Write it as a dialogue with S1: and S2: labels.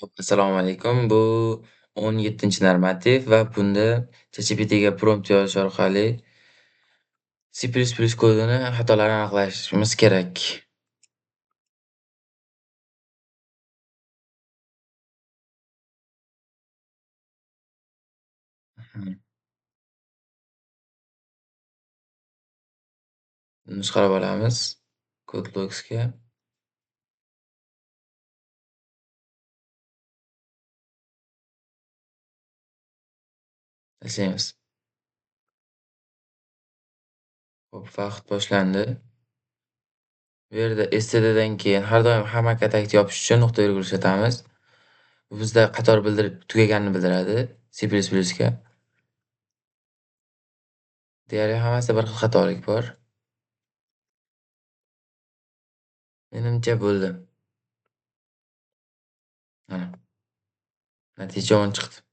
S1: Assalomu alaykum. Bu 17-normativ va bunda ChatGPTga prompt yozish orqali C++ kodini xatolarini aniqlashimiz kerak. Mhm. Nusxalab olamiz CodeLogs'ga tashlaymiz. Hop, vaqt boshlandi. Bu yerda stddan keyin har doim hamma katakni yopish uchun nuqta virgul ishlatamiz. Bu bizda qator bildirib tugaganini bildiradi C++ga. Deyarli hammasida bir xil xatolik bor. Menimcha bo'ldi. Mana, natija 10 chiqdi.